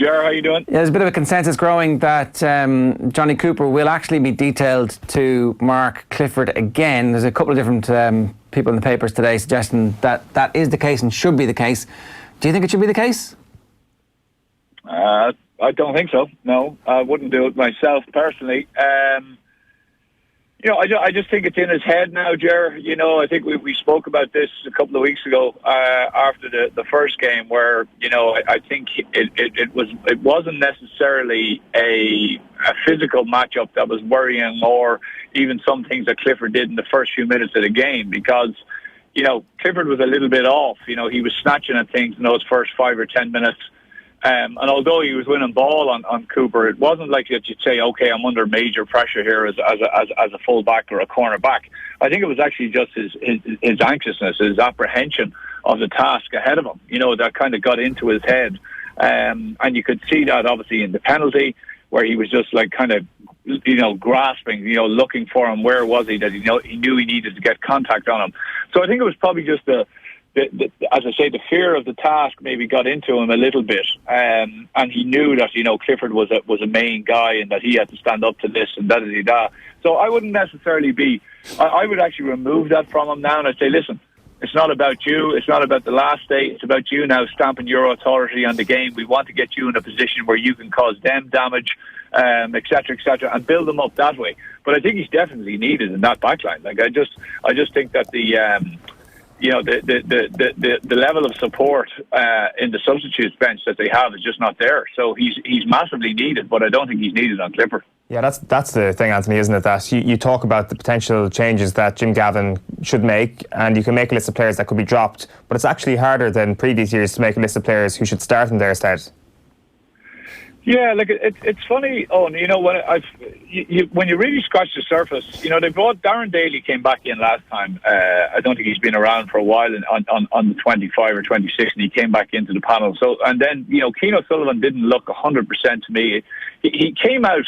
Ger. How you doing? Yeah, there's a bit of a consensus growing that Johnny Cooper will actually be detailed to Mark Clifford again. There's a couple of different people in the papers today suggesting that that is the case and should be the case. Do you think it should be the case? I don't think so. No, I wouldn't do it myself personally. I just think it's in his head now, Ger. I think we spoke about this a couple of weeks ago after the first game, where I think it wasn't necessarily a physical matchup that was worrying, or even some things that Clifford did in the first few minutes of the game, because Clifford was a little bit off. He was snatching at things in those first 5 or 10 minutes. And although he was winning ball on Cooper, it wasn't like you'd say, okay, I'm under major pressure here as a full back or a corner back. I think it was actually just his anxiousness, his apprehension of the task ahead of him, that kind of got into his head. And you could see that obviously in the penalty, where he was just like kind of, grasping, looking for him. Where was he? That he knew he needed to get contact on him. So I think it was probably just as I say, the fear of the task maybe got into him a little bit, and he knew that Clifford was a main guy and that he had to stand up to this and da. So I wouldn't necessarily be. I would actually remove that from him now, and I'd say, listen, it's not about you. It's not about the last day. It's about you now stamping your authority on the game. We want to get you in a position where you can cause them damage, etc., and build them up that way. But I think he's definitely needed in that backline. Like I just think that the level of support in the substitutes bench that they have is just not there. So he's massively needed, but I don't think he's needed on Clifford. Yeah, that's the thing, Anthony, isn't it? That you talk about the potential changes that Jim Gavin should make, and you can make a list of players that could be dropped, but it's actually harder than previous years to make a list of players who should start in their stead. Yeah, like it's funny, Owen. When you really scratch the surface, they brought Darren Daly came back in last time. I don't think he's been around for a while on the 25 or 26, and he came back into the panel. So, and then Keane Sullivan didn't look 100% to me. He came out.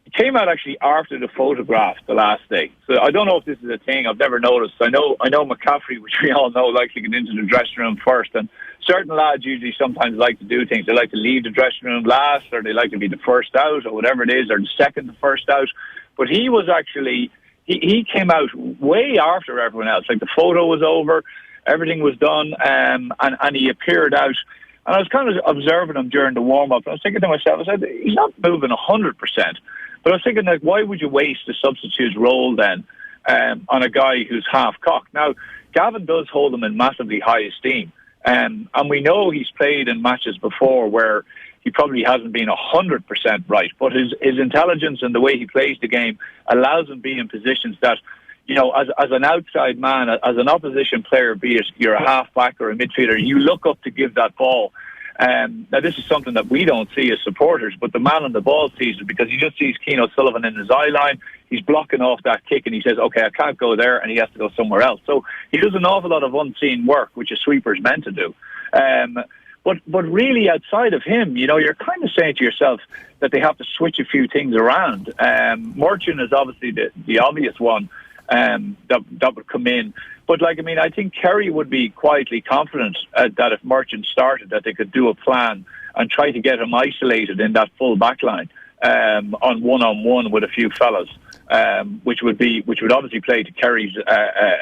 He came out actually after the photograph the last day. So I don't know if this is a thing. I've never noticed. I know McCaffrey, which we all know, likes to get into the dressing room first, and certain lads usually sometimes like to do things. They like to leave the dressing room last, or they like to be the first out, or whatever it is, or the second to first out. But he was actually, he came out way after everyone else. Like the photo was over, everything was done, and he appeared out. And I was kind of observing him during the warm-up, and I was thinking to myself, I said, he's not moving 100%. But I was thinking, like, why would you waste a substitute's role then on a guy who's half-cocked? Now, Gavin does hold him in massively high esteem. And we know he's played in matches before where he probably hasn't been 100% right. But his intelligence and the way he plays the game allows him to be in positions that, as an outside man, as an opposition player, be it you're a half-back or a midfielder, you look up to give that ball. Now, this is something that we don't see as supporters, but the man on the ball sees it, because he just sees Keane O'Sullivan in his eye line. He's blocking off that kick, and he says, okay, I can't go there, and he has to go somewhere else. So he does an awful lot of unseen work, which a sweeper's meant to do. But really, outside of him, you're kind of saying to yourself that they have to switch a few things around. Merchant is obviously the obvious one that would come in. But I think Kerry would be quietly confident that if Merchant started, that they could do a plan and try to get him isolated in that full back line on one-on-one with a few fellas, which would obviously play to Kerry's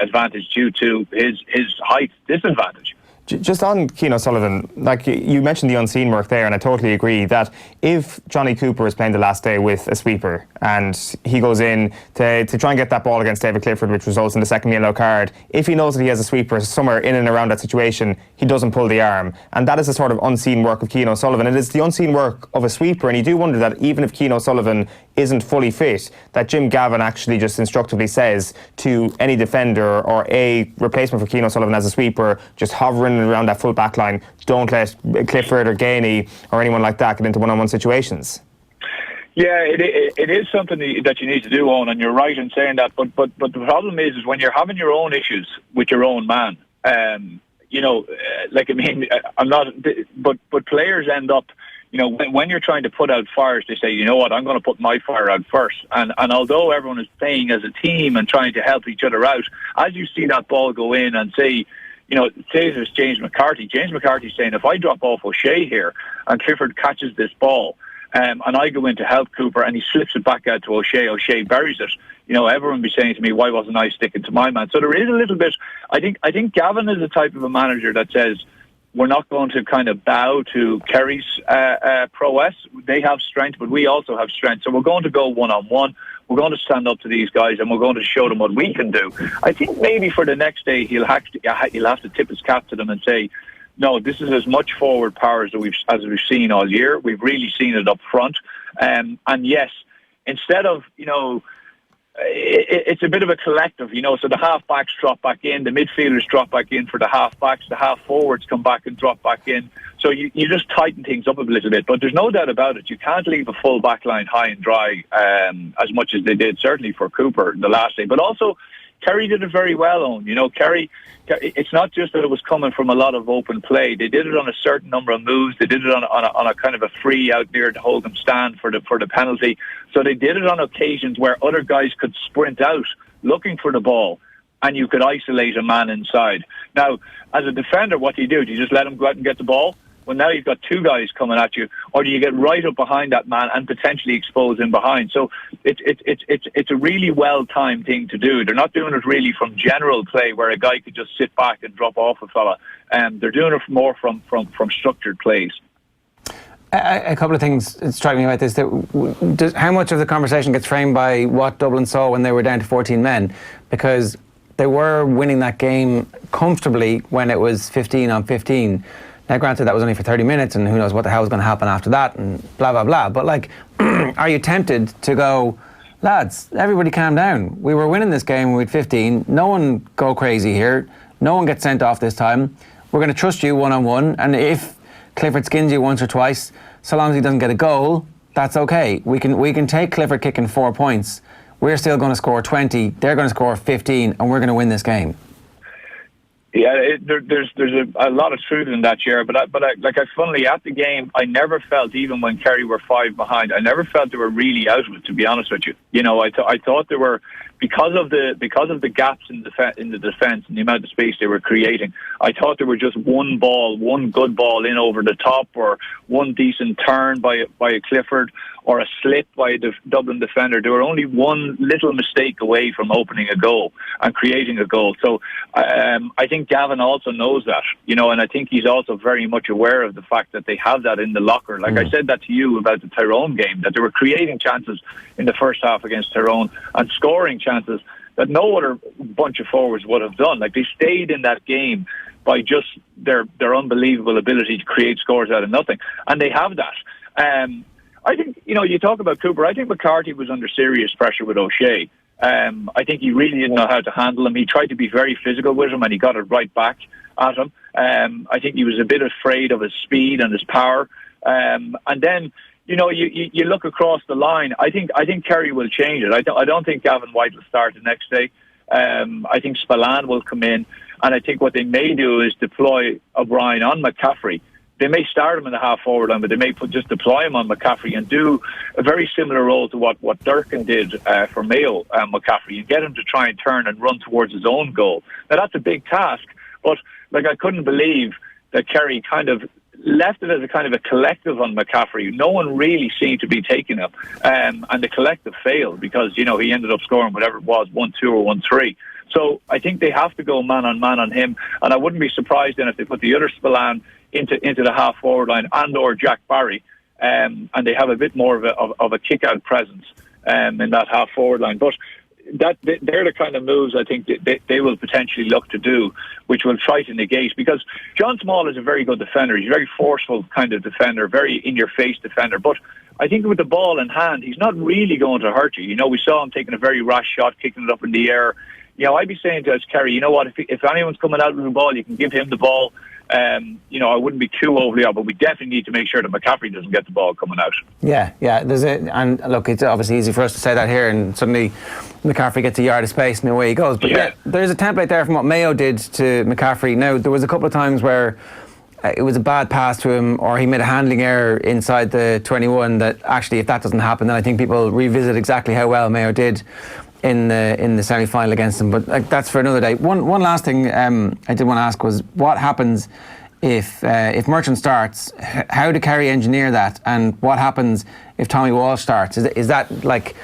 advantage due to his height disadvantage. Just on Keane O'Sullivan, like you mentioned the unseen work there, and I totally agree that if Johnny Cooper is playing the last day with a sweeper and he goes in to try and get that ball against David Clifford, which results in the second yellow card, if he knows that he has a sweeper somewhere in and around that situation, he doesn't pull the arm. And that is the sort of unseen work of Keane O'Sullivan. It is the unseen work of a sweeper, and you do wonder that even if Keane O'Sullivan isn't fully fit, that Jim Gavin actually just instructively says to any defender or a replacement for Keane O'Sullivan as a sweeper, just hovering around that full back line, don't let Clifford or Gainey or anyone like that get into one-on-one situations. Yeah, it is something that you need to do, Owen, and you're right in saying that. But the problem is when you're having your own issues with your own man, I'm not. But players end up, when you're trying to put out fires, they say, you know what, I'm going to put my fire out first. And although everyone is playing as a team and trying to help each other out, as you see that ball go in and say, say it's James McCarthy's saying, if I drop off O'Shea here and Clifford catches this ball, and I go in to help Cooper and he slips it back out to O'Shea buries it, everyone will be saying to me, why wasn't I sticking to my man? So there is a little bit, I think Gavin is the type of a manager that says, we're not going to kind of bow to Kerry's prowess. They have strength, but we also have strength. So we're going to go one-on-one. We're going to stand up to these guys and we're going to show them what we can do. I think maybe for the next day he'll have to tip his cap to them and say, no, this is as much forward power as we've seen all year. We've really seen it up front. And yes, instead of, it's a bit of a collective, so the half-backs drop back in, the midfielders drop back in for the half-backs, the half-forwards come back and drop back in. So you just tighten things up a little bit. But there's no doubt about it, you can't leave a full back line high and dry as much as they did, certainly for Cooper the last day. But also, Kerry did it very well, Owen. Kerry, it's not just that it was coming from a lot of open play. They did it on a certain number of moves. They did it on a kind of a free out near the Hold'em stand for the penalty. So they did it on occasions where other guys could sprint out looking for the ball and you could isolate a man inside. Now, as a defender, what do? Do you just let him go out and get the ball? Well, now you've got two guys coming at you, or do you get right up behind that man and potentially expose him behind? So it's a really well-timed thing to do. They're not doing it really from general play where a guy could just sit back and drop off a fella. They're doing it more from structured plays. A couple of things strike me about this. How much of the conversation gets framed by what Dublin saw when they were down to 14 men? Because they were winning that game comfortably when it was 15-on-15. Now, granted, that was only for 30 minutes, and who knows what the hell was going to happen after that, and blah, blah, blah. But, are you tempted to go, lads, everybody calm down. We were winning this game with 15. No one go crazy here. No one gets sent off this time. We're going to trust you one-on-one, and if Clifford skins you once or twice, so long as he doesn't get a goal, that's okay. We can take Clifford kicking 4 points. We're still going to score 20. They're going to score 15, and we're going to win this game. Yeah, there's a lot of truth in that, Ger. But funnily at the game, I never felt, even when Kerry were 5 behind, I never felt they were really out of it. To be honest with you, I thought they were, because of the gaps in the defence and the amount of space they were creating. I thought there were just one good ball in over the top, or one decent turn by a Clifford, or a slip by a Dublin defender. They were only one little mistake away from opening a goal and creating a goal. So I think Gavin also knows that, and I think he's also very much aware of the fact that they have that in the locker. Like I said that to you about the Tyrone game, that they were creating chances in the first half against Tyrone and scoring chances that no other bunch of forwards would have done. Like, they stayed in that game by just their unbelievable ability to create scores out of nothing. And they have that. I think, you talk about Cooper. I think McCarthy was under serious pressure with O'Shea. I think he really didn't know how to handle him. He tried to be very physical with him and he got it right back at him. I think he was a bit afraid of his speed and his power. And then, you look across the line. I think Kerry will change it. I don't think Gavin White will start the next day. I think Spillane will come in. And I think what they may do is deploy O'Brien on McCaffrey. They may start him in the half-forward line, but they may just deploy him on McCaffrey and do a very similar role to what Durkin did for Mayo McCaffrey, and get him to try and turn and run towards his own goal. Now, that's a big task, but I couldn't believe that Kerry kind of left it as a kind of a collective on McCaffrey. No one really seemed to be taking him, and the collective failed because, he ended up scoring whatever it was, 1-2 or 1-3. So I think they have to go man on him, and I wouldn't be surprised then if they put the other Spillane into the half forward line and/or Jack Barry, and they have a bit more of a kick out presence in that half forward line. But they're the kind of moves I think they will potentially look to do, which will try to negate, because John Small is a very good defender. He's a very forceful kind of defender, very in your face defender. But I think with the ball in hand, he's not really going to hurt you. We saw him taking a very rash shot, kicking it up in the air. I'd be saying to us, Kerry, you know what? If anyone's coming out with the ball, you can give him the ball. I wouldn't be too overly out, but we definitely need to make sure that McCaffrey doesn't get the ball coming out. Yeah. And look, it's obviously easy for us to say that here, and suddenly McCaffrey gets a yard of space and away he goes. But there's a template there from what Mayo did to McCaffrey. Now, there was a couple of times where it was a bad pass to him, or he made a handling error inside the 21 that actually, if that doesn't happen, then I think people revisit exactly how well Mayo did in the semi-final against them, but that's for another day. One last thing I did want to ask was what happens if Merchant starts? How do Kerry engineer that, and what happens if Tommy Walsh starts? Is that like,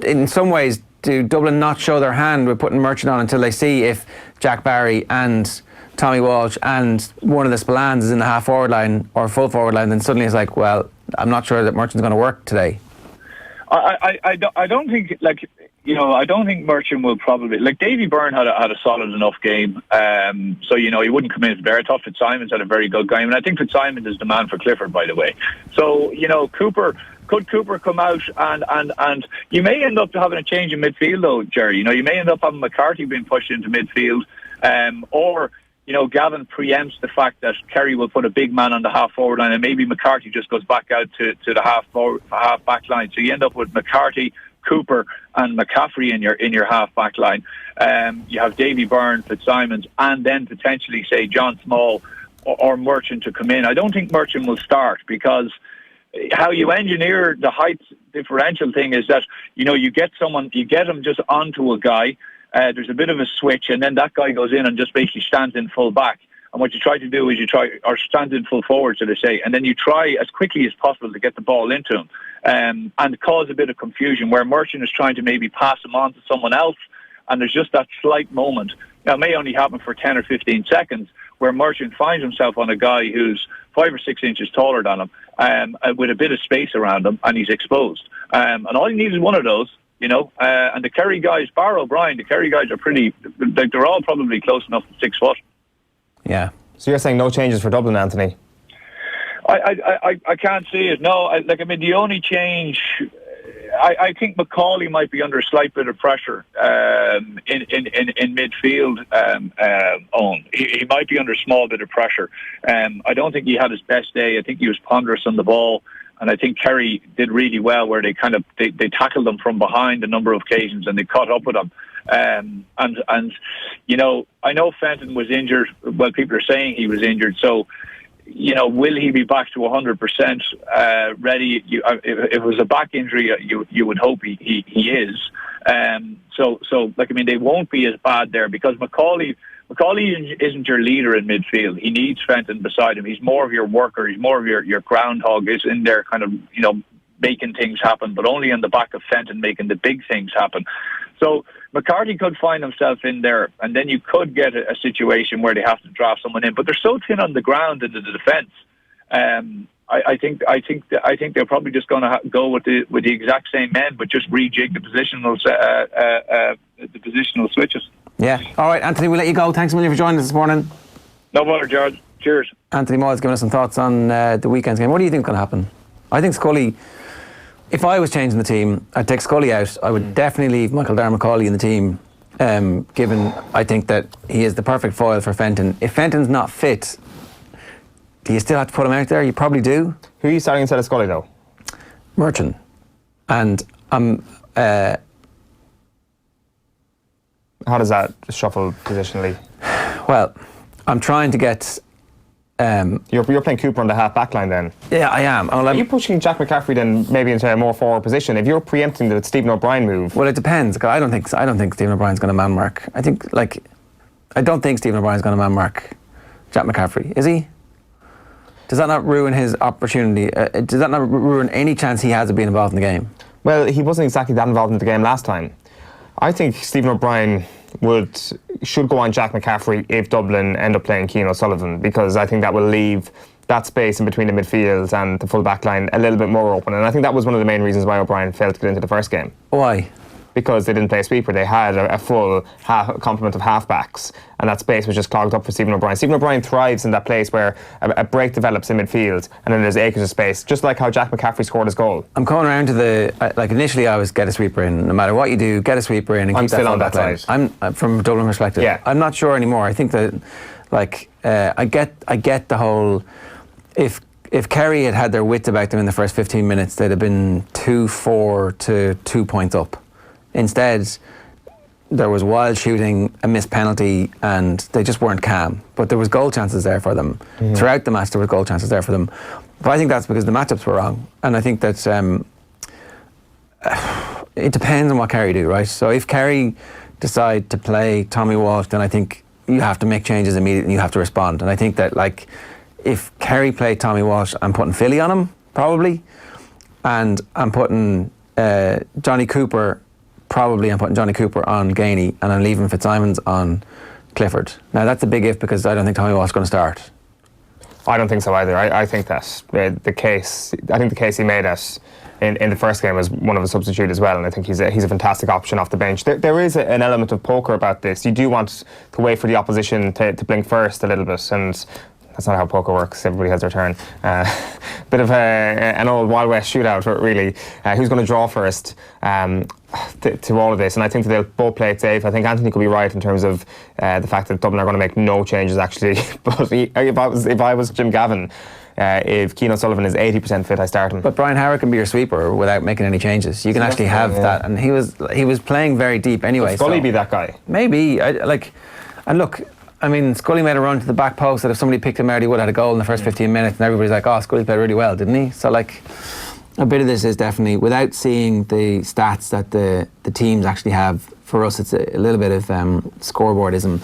in some ways, do Dublin not show their hand with putting Merchant on until they see if Jack Barry and Tommy Walsh and one of the Spillans is in the half forward line or full forward line? Then suddenly it's like, well, I'm not sure that Merchant's going to work today. I don't think, like, you know, I don't think Merchant will probably, like, Davy Byrne had a solid enough game, so, you know, he wouldn't come in for there. I thought Fitzsimons had a very good game, and I think Fitzsimons is the man for Clifford, by the way. So, you know, could Cooper come out and you may end up having a change in midfield, though, Jerry. You know, you may end up having McCarthy being pushed into midfield, or, you know, Gavin preempts the fact that Kerry will put a big man on the half forward line, and maybe McCarthy just goes back out to the half back line. So you end up with McCarthy, Cooper and McCaffrey in your half back line. You have Davy Byrne, Fitzsimons, and then potentially, say, John Small or Merchant to come in. I don't think Merchant will start, because how you engineer the height differential thing is that, you know, you get him just onto a guy, there's a bit of a switch, and then that guy goes in and just basically stands in full back. And what you try to do is or stand in full forward, so to say, and then you try as quickly as possible to get the ball into him, and cause a bit of confusion where Merchant is trying to maybe pass him on to someone else, and there's just that slight moment. Now, it may only happen for 10 or 15 seconds, where Merchant finds himself on a guy who's 5 or 6 inches taller than him, with a bit of space around him, and he's exposed. And all he needs is one of those, you know. And the Kerry guys, bar O'Brien, the Kerry guys are pretty, like, they're all probably close enough to 6 foot. Yeah. So you're saying no changes for Dublin, Anthony? I can't see it. No, the only change, I think McCauley might be under a slight bit of pressure in midfield. He might be under a small bit of pressure. I don't think he had his best day. I think he was ponderous on the ball, and I think Kerry did really well where they tackled them from behind a number of occasions and they caught up with them. And you know, I know Fenton was injured. Well, people are saying he was injured, so, you know, will he be back to 100% ready? If it was a back injury, you would hope he is. So they won't be as bad there, because McCauley isn't your leader in midfield. He needs Fenton beside him. He's more of your worker. He's more of your groundhog. Is in there, kind of, you know, making things happen, but only on the back of Fenton making the big things happen. So McCarthy could find himself in there, and then you could get a situation where they have to draft someone in. But they're so thin on the ground in the defence. I think they're probably just going to go with the exact same men, but just rejig the positional switches. Yeah. All right, Anthony, we'll let you go. Thanks a million for joining us this morning. No bother, George. Cheers. Anthony Moyles giving us some thoughts on the weekend's game. What do you think is going to happen? I think Scully. If I was changing the team, I'd take Scully out. I would definitely leave Michael Darragh-McCauley in the team, given I think that he is the perfect foil for Fenton. If Fenton's not fit, do you still have to put him out there? You probably do. Who are you starting instead of Scully, though? Merchant. And how does that shuffle positionally? Well, I'm trying to get... You're playing Cooper on the half back line then? Yeah, I am. Are you pushing Jack McCaffrey then maybe into a more forward position? If you're preempting the Stephen O'Brien move... Well, it depends. I don't think Stephen O'Brien's going to man mark. I don't think Stephen O'Brien's going to man mark Jack McCaffrey. Is he? Does that not ruin his opportunity? Does that not ruin any chance he has of being involved in the game? Well, he wasn't exactly that involved in the game last time. I think Stephen O'Brien should go on Jack McCaffrey if Dublin end up playing Cian O'Sullivan, because I think that will leave that space in between the midfield and the full back line a little bit more open. And I think that was one of the main reasons why O'Brien failed to get into the first game. Why? Because they didn't play a sweeper. They had a full complement of half-backs, and that space was just clogged up for Stephen O'Brien. Stephen O'Brien thrives in that place where a break develops in midfield, and then there's acres of space, just like how Jack McCaffrey scored his goal. I'm coming around to initially I was get a sweeper in. No matter what you do, get a sweeper in and keep that on that side. I'm from a Dublin perspective. Yeah. I'm not sure anymore. I think that, I get the whole... If Kerry had their wits about them in the first 15 minutes, they'd have been 2-4 to 2 points up. Instead, there was wild shooting, a missed penalty, and they just weren't calm. But there was goal chances there for them. Mm-hmm. Throughout the match, there were goal chances there for them. But I think that's because the matchups were wrong. And I think that it depends on what Kerry do, right? So if Kerry decide to play Tommy Walsh, then I think you have to make changes immediately and you have to respond. And I think that, like, if Kerry play Tommy Walsh, I'm putting Philly on him, probably. And I'm putting Johnny Cooper, probably I'm putting Johnny Cooper on Gainey, and I'm leaving Fitzsimons on Clifford. Now, that's a big if, because I don't think Tommy Walsh is going to start. I don't think so either. I think that the case he made in the first game was one of a substitute as well, and I think he's a fantastic option off the bench. There is an element of poker about this. You do want to wait for the opposition to blink first a little bit, and that's not how poker works. Everybody has their turn. Bit of an old Wild West shootout, really. Who's going to draw first to all of this? And I think that they'll both play it safe. I think Anthony could be right in terms of the fact that Dublin are going to make no changes, actually. But if I was Jim Gavin, if Cian O'Sullivan is 80% fit, I start him. But Brian Harrod can be your sweeper without making any changes. You can actually have that, and he was playing very deep anyway. Could Scully be that guy? Maybe. And look, I mean, Scully made a run to the back post that if somebody picked him out, he would have had a goal in the first 15 minutes, and everybody's like, oh, Scully played really well, didn't he? So, like, a bit of this is definitely, without seeing the stats that the teams actually have, for us, it's a little bit of scoreboardism.